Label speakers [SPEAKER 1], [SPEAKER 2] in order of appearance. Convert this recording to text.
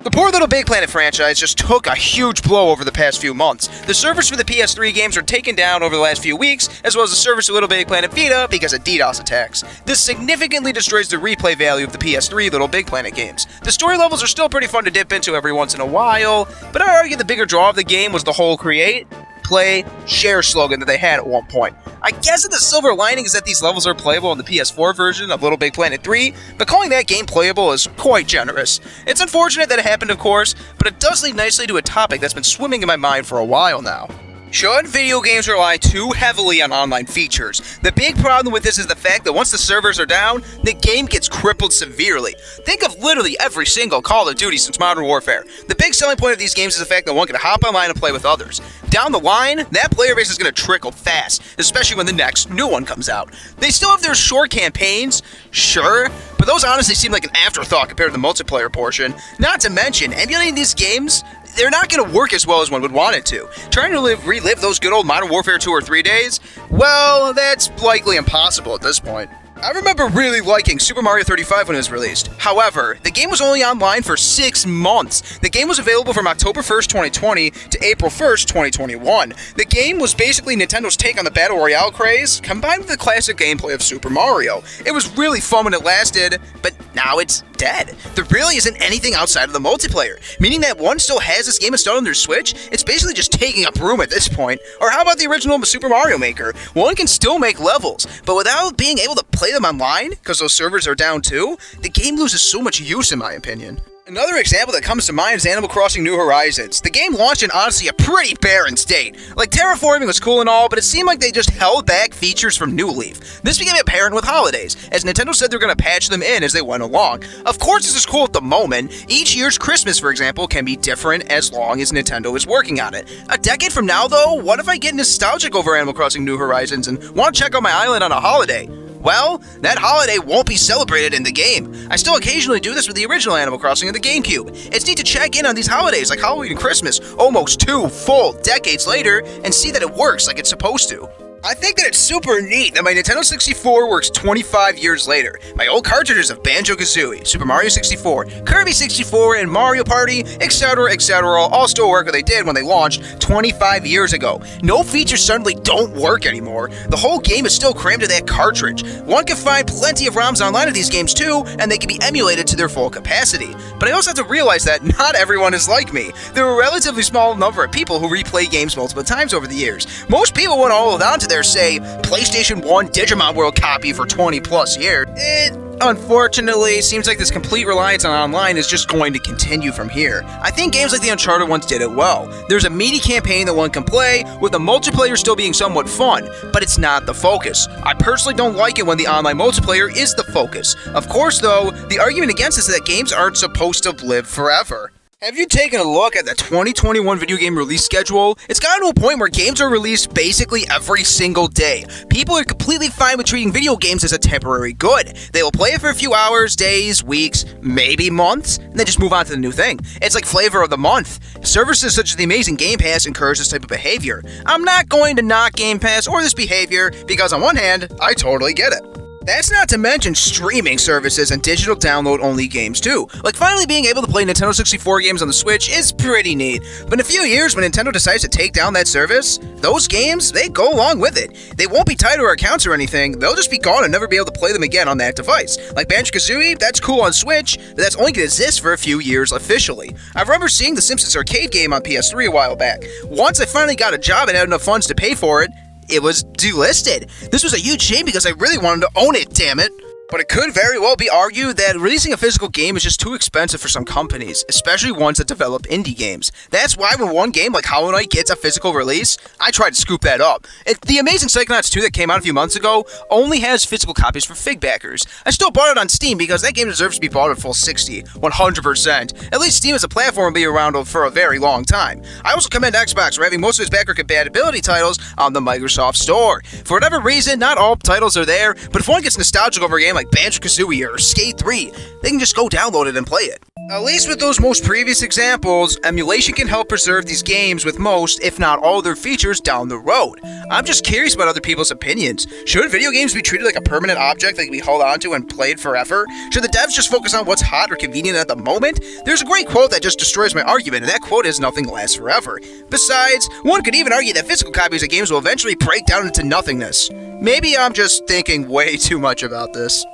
[SPEAKER 1] The poor LittleBigPlanet franchise just took a huge blow over the past few months. The servers for the PS3 games were taken down over the last few weeks, as well as the servers for LittleBigPlanet Vita because of DDoS attacks. This significantly destroys the replay value of the PS3 LittleBigPlanet games. The story levels are still pretty fun to dip into every once in a while, but I argue the bigger draw of the game was the whole create, play, share slogan that they had at one point. I guess that the silver lining is that these levels are playable in the PS4 version of LittleBigPlanet 3, but calling that game playable is quite generous. It's unfortunate that it happened, of course, but it does lead nicely to a topic that's been swimming in my mind for a while now. Should video games rely too heavily on online features? The big problem with this is the fact that once the servers are down, the game gets crippled severely. Think of literally every single Call of Duty since Modern Warfare. The big selling point of these games is the fact that one can hop online and play with others. Down the line, that player base is going to trickle fast, especially when the next new one comes out. They still have their short campaigns, sure, but those honestly seem like an afterthought compared to the multiplayer portion. Not to mention, emulating these games, they're not going to work as well as one would want it to. Trying to relive those good old Modern Warfare 2 or 3 days? Well, that's likely impossible at this point. I remember really liking Super Mario 35 when it was released. However, the game was only online for 6 months. The game was available from October 1st, 2020 to April 1st, 2021. The game was basically Nintendo's take on the Battle Royale craze, combined with the classic gameplay of Super Mario. It was really fun when it lasted, but now it's dead. There really isn't anything outside of the multiplayer, meaning that one still has this game installed on their Switch. It's basically just taking up room at this point. Or how about the original Super Mario Maker? One can still make levels, but without being able to play them online, because those servers are down too, the game loses so much use in my opinion. Another example that comes to mind is Animal Crossing New Horizons. The game launched in honestly a pretty barren state. Like, terraforming was cool and all, but it seemed like they just held back features from New Leaf. This became apparent with holidays, as Nintendo said they're going to patch them in as they went along. Of course this is cool at the moment. Each year's Christmas, for example, can be different as long as Nintendo is working on it. A decade from now though, what if I get nostalgic over Animal Crossing New Horizons and want to check out my island on a holiday? Well, that holiday won't be celebrated in the game. I still occasionally do this with the original Animal Crossing on the GameCube. It's neat to check in on these holidays like Halloween and Christmas almost 2 full decades later and see that it works like it's supposed to. I think that it's super neat that my Nintendo 64 works 25 years later. My old cartridges of Banjo-Kazooie, Super Mario 64, Kirby 64, and Mario Party, etc., all still work what they did when they launched 25 years ago. No features suddenly don't work anymore. The whole game is still crammed to that cartridge. One can find plenty of ROMs online of these games too, and they can be emulated to their full capacity. But I also have to realize that not everyone is like me. There are a relatively small number of people who replay games multiple times over the years. Most people won't hold on to their, say, PlayStation 1 Digimon World copy for 20 plus years. It unfortunately seems like this complete reliance on online is just going to continue from here. I think games like the Uncharted ones did it well. There's a meaty campaign that one can play, with the multiplayer still being somewhat fun, but it's not the focus. I personally don't like it when the online multiplayer is the focus. Of course though, the argument against this is that games aren't supposed to live forever. Have you taken a look at the 2021 video game release schedule? It's gotten to a point where games are released basically every single day. People are completely fine with treating video games as a temporary good. They will play it for a few hours, days, weeks, maybe months, and then just move on to the new thing. It's like flavor of the month. Services such as the amazing Game Pass encourage this type of behavior. I'm not going to knock Game Pass or this behavior because on one hand, I totally get it. That's not to mention streaming services and digital download-only games too. Like, finally being able to play Nintendo 64 games on the Switch is pretty neat. But in a few years, when Nintendo decides to take down that service, those games, they go along with it. They won't be tied to our accounts or anything, they'll just be gone and never be able to play them again on that device. Like Banjo-Kazooie, that's cool on Switch, but that's only going to exist for a few years officially. I remember seeing the Simpsons arcade game on PS3 a while back. Once I finally got a job and had enough funds to pay for it, it was delisted. This was a huge shame because I really wanted to own it, damn it. But it could very well be argued that releasing a physical game is just too expensive for some companies, especially ones that develop indie games. That's why when one game like Hollow Knight gets a physical release, I try to scoop that up. The Amazing Psychonauts 2 that came out a few months ago only has physical copies for Fig backers. I still bought it on Steam because that game deserves to be bought at full 60, 100%. At least Steam as a platform will be around for a very long time. I also commend Xbox for having most of its backer compatibility titles on the Microsoft Store. For whatever reason, not all titles are there, but if one gets nostalgic over a game like Banjo-Kazooie or Skate 3, they can just go download it and play it. At least with those most previous examples, emulation can help preserve these games with most, if not all, their features down the road. I'm just curious about other people's opinions. Should video games be treated like a permanent object that can be held onto and played forever? Should the devs just focus on what's hot or convenient at the moment? There's a great quote that just destroys my argument, and that quote is nothing lasts forever. Besides, one could even argue that physical copies of games will eventually break down into nothingness. Maybe I'm just thinking way too much about this.